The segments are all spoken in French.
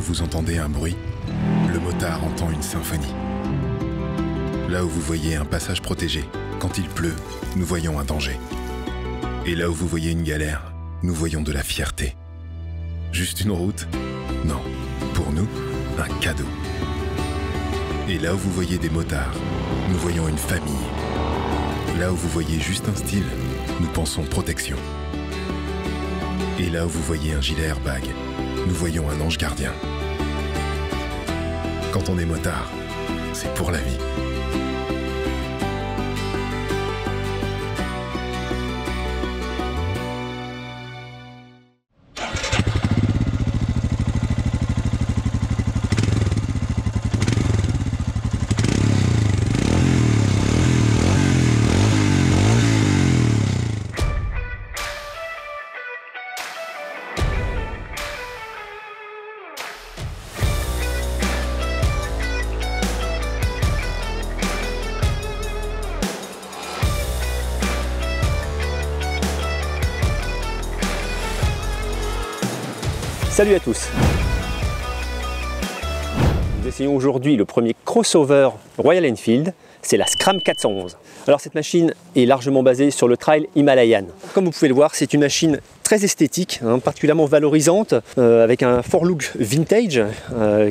vous entendez un bruit, le motard entend une symphonie. Là où vous voyez un passage protégé, quand il pleut, nous voyons un danger. Et là où vous voyez une galère, nous voyons de la fierté. Juste une route? Non. Pour nous, un cadeau. Et là où vous voyez des motards, nous voyons une famille. Là où vous voyez juste un style, nous pensons protection. Et là où vous voyez un gilet airbag, nous voyons un ange gardien. Quand on est motard, c'est pour la vie. Salut à tous. Nous essayons aujourd'hui le premier crossover Royal Enfield, c'est la Scram 411. Alors cette machine est largement basée sur le trail Himalayan. Comme vous pouvez le voir, c'est une machine très esthétique, particulièrement valorisante, avec un fort look vintage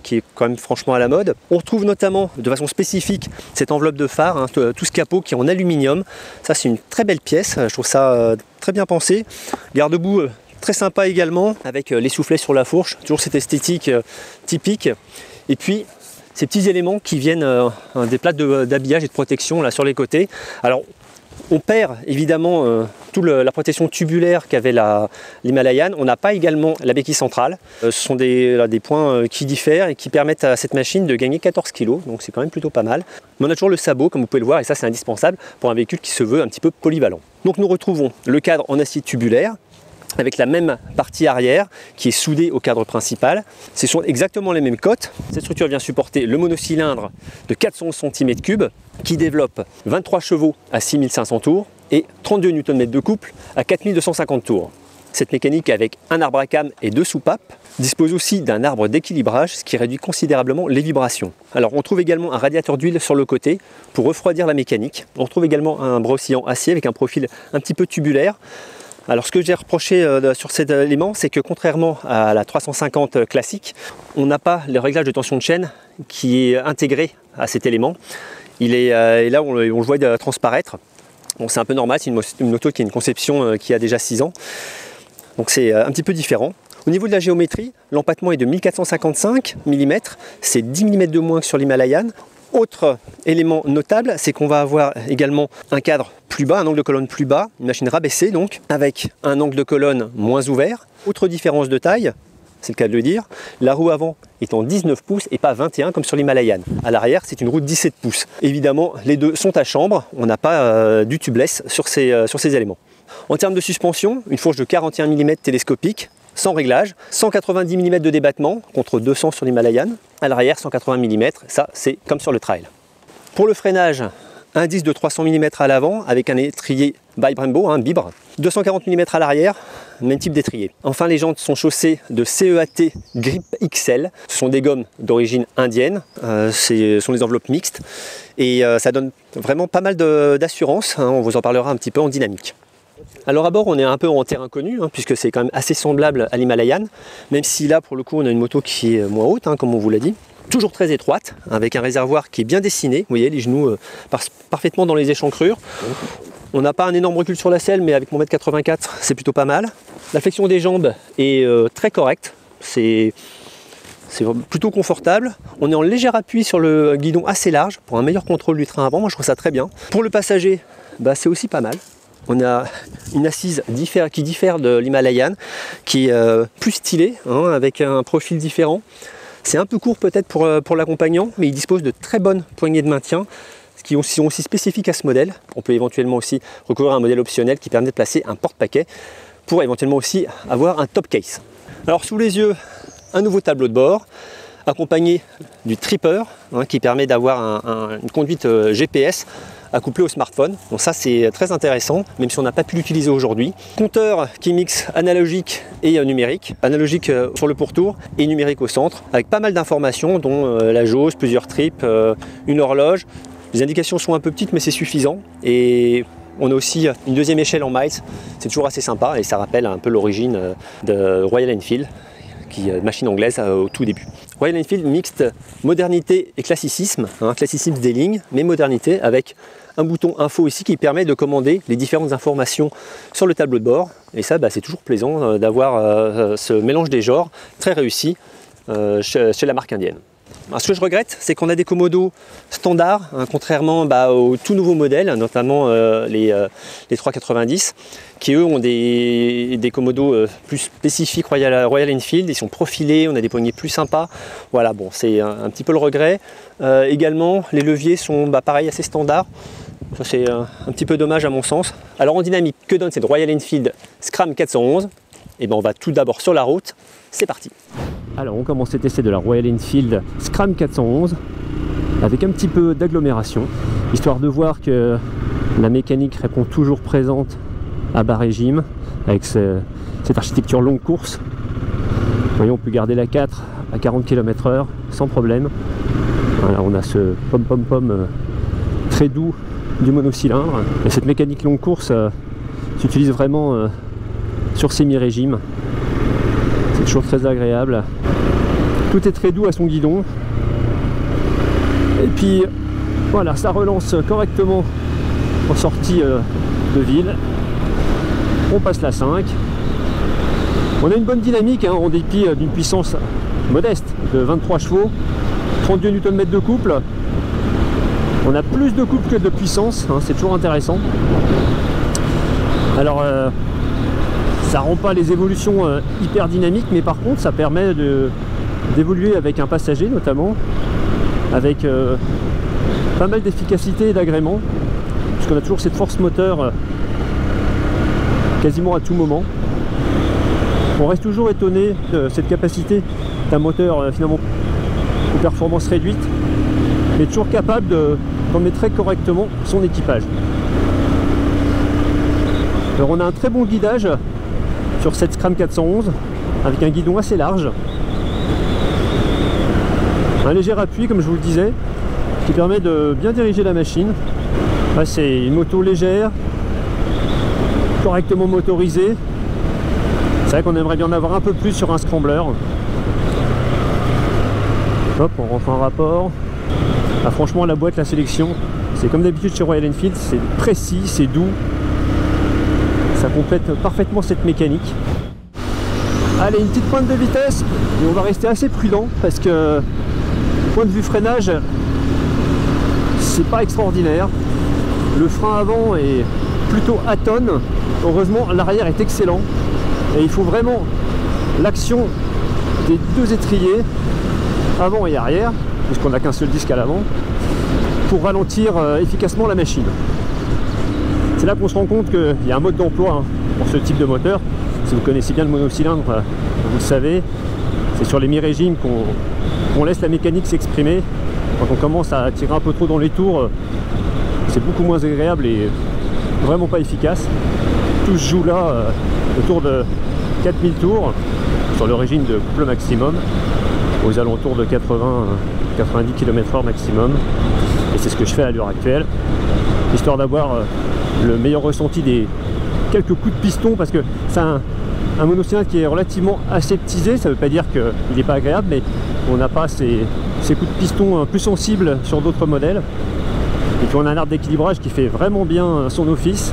qui est quand même franchement à la mode. On retrouve notamment de façon spécifique cette enveloppe de phare, tout ce capot qui est en aluminium. Ça c'est une très belle pièce, je trouve ça très bien pensé. Garde-boue très sympa également, avec les soufflets sur la fourche, toujours cette esthétique typique. Et puis ces petits éléments qui viennent des plates d'habillage et de protection là sur les côtés. Alors on perd évidemment toute la protection tubulaire qu'avait l'Himalayan. On n'a pas également la béquille centrale. Ce sont des points qui diffèrent et qui permettent à cette machine de gagner 14 kg, donc c'est quand même plutôt pas mal. Mais on a toujours le sabot, comme vous pouvez le voir, et ça c'est indispensable pour un véhicule qui se veut un petit peu polyvalent. Donc nous retrouvons le cadre en acier tubulaire, avec la même partie arrière qui est soudée au cadre principal. Ce sont exactement les mêmes cotes. Cette structure vient supporter le monocylindre de 411 cm3 qui développe 23 chevaux à 6500 tours et 32 Nm de couple à 4250 tours. Cette mécanique avec un arbre à cames et 2 soupapes dispose aussi d'un arbre d'équilibrage, ce qui réduit considérablement les vibrations. Alors on trouve également un radiateur d'huile sur le côté pour refroidir la mécanique. On retrouve également un bras oscillant acier avec un profil un petit peu tubulaire. Alors ce que j'ai reproché sur cet élément, c'est que contrairement à la 350 classique, on n'a pas le réglage de tension de chaîne qui est intégré à cet élément. Et là on le voit transparaître. Bon, c'est un peu normal, c'est une moto qui a une conception qui a déjà 6 ans. Donc c'est un petit peu différent. Au niveau de la géométrie, l'empattement est de 1455 mm, c'est 10 mm de moins que sur l'Himalayan. Autre élément notable, c'est qu'on va avoir également un cadre plus bas, un angle de colonne plus bas, une machine rabaissée donc, avec un angle de colonne moins ouvert. Autre différence de taille, c'est le cas de le dire, la roue avant est en 19 pouces et pas 21 comme sur l'Himalayan. À l'arrière, c'est une roue de 17 pouces. Évidemment, les deux sont à chambre, on n'a pas du tubeless sur ces éléments. En termes de suspension, une fourche de 41 mm télescopique, sans réglage, 190 mm de débattement contre 200 sur l'Himalayan. À l'arrière, 180 mm, ça c'est comme sur le trail. Pour le freinage, un disque de 300 mm à l'avant avec un étrier by Brembo, un bibre. 240 mm à l'arrière, même type d'étrier. Enfin, les jantes sont chaussées de CEAT Grip XL. Ce sont des gommes d'origine indienne, ce sont des enveloppes mixtes et ça donne vraiment pas mal d'assurance. On vous en parlera un petit peu en dynamique. Alors à bord on est un peu en terrain connu puisque c'est quand même assez semblable à l'Himalayan, même si là pour le coup on a une moto qui est moins haute comme on vous l'a dit, toujours très étroite avec un réservoir qui est bien dessiné, vous voyez les genoux passent parfaitement dans les échancrures. On n'a pas un énorme recul sur la selle mais avec mon 1,84 m c'est plutôt pas mal. La flexion des jambes est très correcte, c'est plutôt confortable. On est en léger appui sur le guidon assez large pour un meilleur contrôle du train avant, moi je trouve ça très bien. Pour le passager, c'est aussi pas mal. On a une assise qui diffère de l'Himalayan, qui est plus stylée, avec un profil différent. C'est un peu court peut-être pour l'accompagnant, mais il dispose de très bonnes poignées de maintien, qui sont aussi spécifiques à ce modèle. On peut éventuellement aussi recourir à un modèle optionnel qui permet de placer un porte-paquet pour éventuellement aussi avoir un top case. Alors sous les yeux, un nouveau tableau de bord, accompagné du tripper, qui permet d'avoir une conduite GPS couplé au smartphone. Donc ça c'est très intéressant, même si on n'a pas pu l'utiliser aujourd'hui. Compteur qui mixe analogique et numérique. Analogique sur le pourtour et numérique au centre, avec pas mal d'informations dont la jauge, plusieurs trips, une horloge. Les indications sont un peu petites mais c'est suffisant. Et on a aussi une deuxième échelle en miles, c'est toujours assez sympa et ça rappelle un peu l'origine de Royal Enfield, qui est une machine anglaise au tout début. Royal Enfield mixte modernité et classicisme, classicisme des lignes, mais modernité avec un bouton info ici qui permet de commander les différentes informations sur le tableau de bord. Et ça, c'est toujours plaisant d'avoir ce mélange des genres très réussi chez la marque indienne. Alors, ce que je regrette, c'est qu'on a des commodos standards, contrairement aux tout nouveaux modèles, notamment les 390, qui eux ont des commodos plus spécifiques Royal Enfield, ils sont profilés, on a des poignées plus sympas. Voilà, bon, c'est un petit peu le regret. Également, les leviers sont pareil, assez standards. Ça, c'est un petit peu dommage à mon sens. Alors en dynamique, que donne cette Royal Enfield Scram 411 ? Et on va tout d'abord sur la route, c'est parti. Alors on commence cet essai de la Royal Enfield Scram 411 avec un petit peu d'agglomération, histoire de voir que la mécanique répond toujours présente à bas régime, avec cette architecture longue course. Vous voyez, on peut garder la 4 à 40 km/h sans problème. Voilà, on a ce pom-pom-pom très doux du monocylindre. Et cette mécanique longue course s'utilise vraiment sur semi-régime. C'est toujours très agréable. Tout est très doux à son guidon. Et puis voilà, ça relance correctement en sortie de ville. On passe la 5. On a une bonne dynamique en dépit d'une puissance modeste de 23 chevaux, 32 Nm de couple. On a plus de couple que de puissance, c'est toujours intéressant. Alors ça rend pas les évolutions hyper dynamiques, mais par contre ça permet d'évoluer avec un passager notamment, avec pas mal d'efficacité et d'agrément, puisqu'on a toujours cette force moteur quasiment à tout moment. On reste toujours étonné de cette capacité d'un moteur finalement aux performances réduites, mais toujours capable d'emmener très correctement son équipage. Alors on a un très bon guidage sur cette Scram 411 avec un guidon assez large, un léger appui comme je vous le disais, qui permet de bien diriger la machine. Là, c'est une moto légère, correctement motorisée. C'est vrai qu'on aimerait bien en avoir un peu plus sur un scrambler. Hop, on rentre en rapport. Ah, franchement, la boîte, la sélection, c'est comme d'habitude chez Royal Enfield, c'est précis, c'est doux. Ça complète parfaitement cette mécanique. Allez, une petite pointe de vitesse, et on va rester assez prudent parce que point de vue freinage, c'est pas extraordinaire. Le frein avant est plutôt atone. Heureusement, l'arrière est excellent. Et il faut vraiment l'action des deux étriers, avant et arrière, puisqu'on n'a qu'un seul disque à l'avant, pour ralentir efficacement la machine. C'est là qu'on se rend compte qu'il y a un mode d'emploi pour ce type de moteur. Si vous connaissez bien le monocylindre, vous le savez, c'est sur les mi-régimes qu'on laisse la mécanique s'exprimer. Quand on commence à tirer un peu trop dans les tours, c'est beaucoup moins agréable et vraiment pas efficace. Tout se joue là autour de 4000 tours sur le régime de couple maximum, aux alentours de 80-90 km/h maximum. Et c'est ce que je fais à l'heure actuelle, histoire d'avoir le meilleur ressenti des quelques coups de piston, parce que c'est un monocylindre qui est relativement aseptisé. Ça ne veut pas dire qu'il n'est pas agréable, mais on n'a pas ces coups de piston plus sensibles sur d'autres modèles. Et puis on a un arbre d'équilibrage qui fait vraiment bien son office,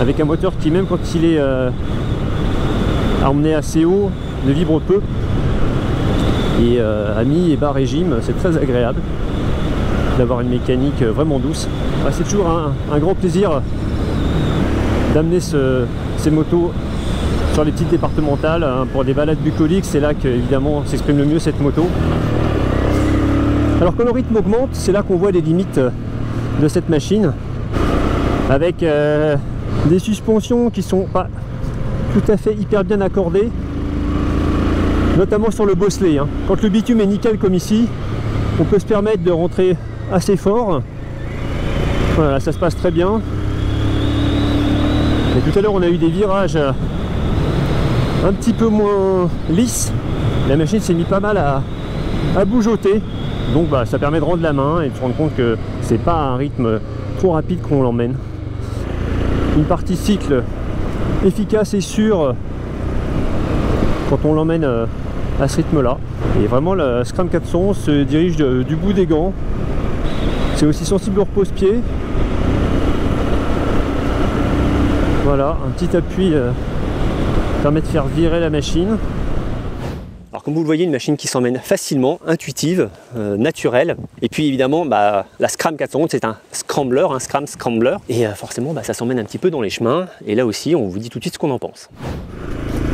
avec un moteur qui, même quand il est emmené assez haut, ne vibre peu. Et à mi et bas régime, c'est très agréable d'avoir une mécanique vraiment douce. C'est toujours un grand plaisir d'amener ces motos sur les petites départementales pour des balades bucoliques. C'est là qu'évidemment s'exprime le mieux cette moto. Alors quand le rythme augmente, c'est là qu'on voit les limites de cette machine, avec des suspensions qui sont pas tout à fait hyper bien accordées, notamment sur le bosselet. Quand le bitume est nickel comme ici, on peut se permettre de rentrer assez fort Voilà, ça se passe très bien. Et tout à l'heure on a eu des virages un petit peu moins lisses. La machine s'est mise pas mal à bougeoter. Donc bah, ça permet de rendre la main et de se rendre compte que c'est pas un rythme trop rapide qu'on l'emmène. Une partie cycle efficace et sûre quand on l'emmène à ce rythme là. Et vraiment la Scram 411 se dirige du bout des gants. C'est aussi sensible au repose-pied. Voilà, un petit appui permet de faire virer la machine. Alors comme vous le voyez, une machine qui s'emmène facilement, intuitive, naturelle. Et puis évidemment, la Scram 411 c'est un scrambler, un Scram Scrambler. Et forcément, ça s'emmène un petit peu dans les chemins. Et là aussi, on vous dit tout de suite ce qu'on en pense.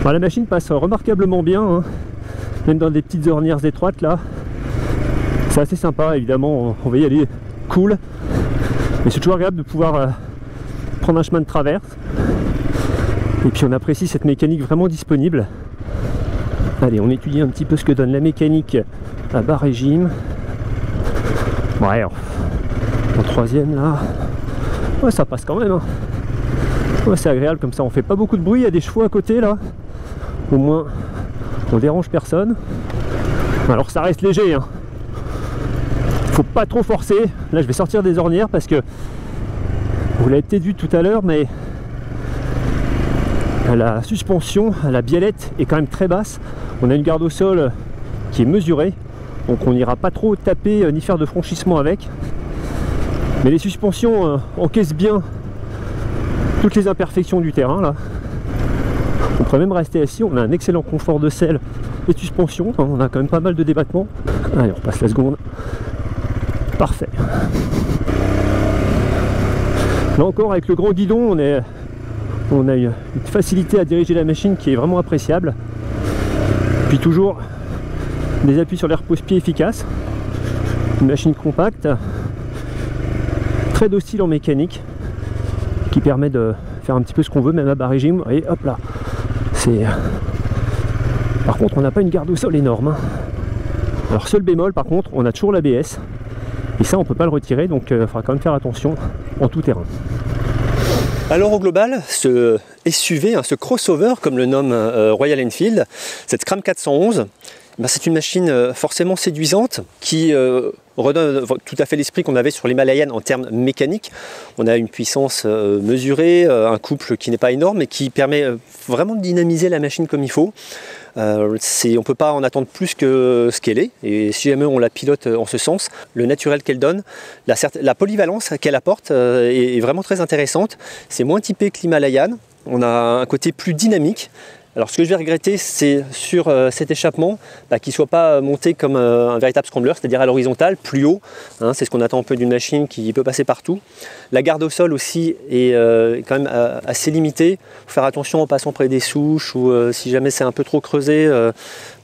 La machine passe remarquablement bien, hein. Même dans des petites ornières étroites là. C'est assez sympa, évidemment, on va y aller cool. Mais c'est toujours agréable de pouvoir prendre un chemin de traverse. Et puis on apprécie cette mécanique vraiment disponible. Allez, on étudie un petit peu ce que donne la mécanique à bas régime. Ouais, en troisième là. Ouais, ça passe quand même, hein. Ouais, c'est agréable comme ça, on fait pas beaucoup de bruit, il y a des chevaux à côté là. Au moins, on dérange personne. Alors ça reste léger, hein. Faut pas trop forcer. Là je vais sortir des ornières parce que vous l'avez peut-être vu tout à l'heure, mais la suspension, la biellette est quand même très basse. On a une garde au sol qui est mesurée, donc on n'ira pas trop taper ni faire de franchissement avec. Mais les suspensions encaissent bien toutes les imperfections du terrain là. On pourrait même rester assis, on a un excellent confort de selle et de suspension, on a quand même pas mal de débattement. Allez, on passe la seconde. Parfait. Là encore, avec le grand guidon, on a une facilité à diriger la machine qui est vraiment appréciable. Puis toujours des appuis sur les repose-pieds efficaces. Une machine compacte, très docile en mécanique, qui permet de faire un petit peu ce qu'on veut, même à bas régime. Et hop là, c'est... Par contre, on n'a pas une garde au sol énorme, hein. Alors seul bémol, par contre, on a toujours l'ABS. Et ça, on ne peut pas le retirer, donc il faudra quand même faire attention en tout terrain. Alors au global, ce SUV, ce crossover, comme le nomme Royal Enfield, cette Scram 411, c'est une machine forcément séduisante qui redonne tout à fait l'esprit qu'on avait sur l'Himalayan en termes mécaniques. On a une puissance mesurée, un couple qui n'est pas énorme et qui permet vraiment de dynamiser la machine comme il faut. On ne peut pas en attendre plus que ce qu'elle est, et si jamais on la pilote en ce sens, le naturel qu'elle donne, la polyvalence qu'elle apporte est vraiment très intéressante. C'est moins typé que l'Himalayan, on a un côté plus dynamique. Alors ce que je vais regretter, c'est sur cet échappement qu'il ne soit pas monté comme un véritable scrambler, c'est-à-dire à l'horizontale, plus haut, hein, c'est ce qu'on attend un peu d'une machine qui peut passer partout. La garde au sol aussi est quand même assez limitée, il faut faire attention en passant près des souches ou si jamais c'est un peu trop creusé,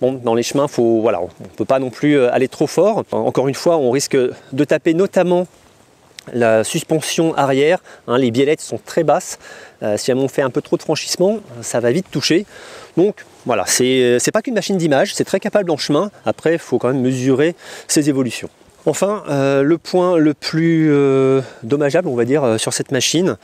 dans les chemins, on ne peut pas non plus aller trop fort. Encore une fois, on risque de taper notamment la suspension arrière, hein, les biellettes sont très basses, si on fait un peu trop de franchissement, ça va vite toucher. Donc voilà, c'est pas qu'une machine d'image, c'est très capable en chemin, après il faut quand même mesurer ses évolutions. Enfin, le point le plus dommageable, on va dire, sur cette machine,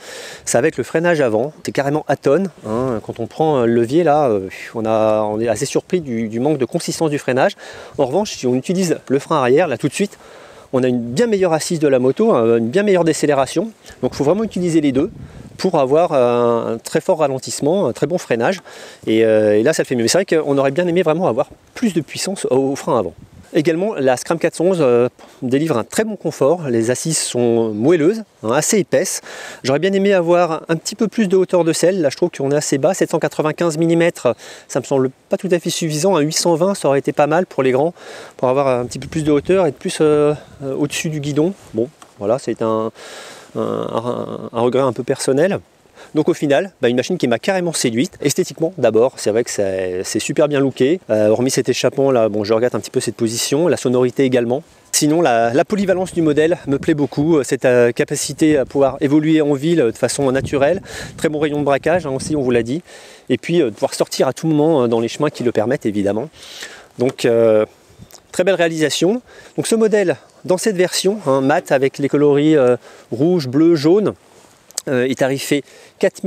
ça va être le freinage avant. C'est carrément atone, hein. Quand on prend le levier là, on est assez surpris du manque de consistance du freinage. En revanche, si on utilise le frein arrière, là tout de suite, on a une bien meilleure assise de la moto, une bien meilleure décélération. Donc il faut vraiment utiliser les deux pour avoir un très fort ralentissement, un très bon freinage. Et là ça le fait mieux. Mais c'est vrai qu'on aurait bien aimé vraiment avoir plus de puissance au frein avant. Également, la Scram 411 délivre un très bon confort. Les assises sont moelleuses, assez épaisses. J'aurais bien aimé avoir un petit peu plus de hauteur de selle. Là, je trouve qu'on est assez bas. 795 mm, ça me semble pas tout à fait suffisant. Un 820, ça aurait été pas mal pour les grands, pour avoir un petit peu plus de hauteur et être plus au-dessus du guidon. Bon, voilà, c'est un regret un peu personnel. Donc au final, une machine qui m'a carrément séduite. Esthétiquement d'abord, c'est vrai que c'est super bien looké. Hormis cet échappement là, je regrette un petit peu cette position, la sonorité également. Sinon la polyvalence du modèle me plaît beaucoup, cette capacité à pouvoir évoluer en ville de façon naturelle, très bon rayon de braquage aussi, on vous l'a dit, et puis de pouvoir sortir à tout moment dans les chemins qui le permettent évidemment. Donc très belle réalisation. Donc ce modèle dans cette version, mat avec les coloris rouge, bleu, jaune, est tarifé 4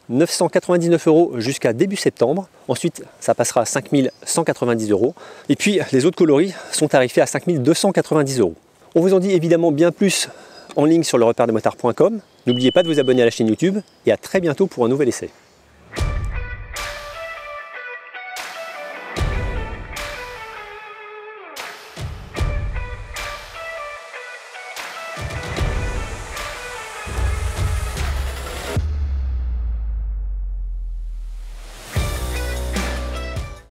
999 € jusqu'à début septembre. Ensuite, ça passera à 5 190 €. Et puis, les autres coloris sont tarifés à 5 290 €. On vous en dit évidemment bien plus en ligne sur lepairedemotard.com. N'oubliez pas de vous abonner à la chaîne YouTube et à très bientôt pour un nouvel essai.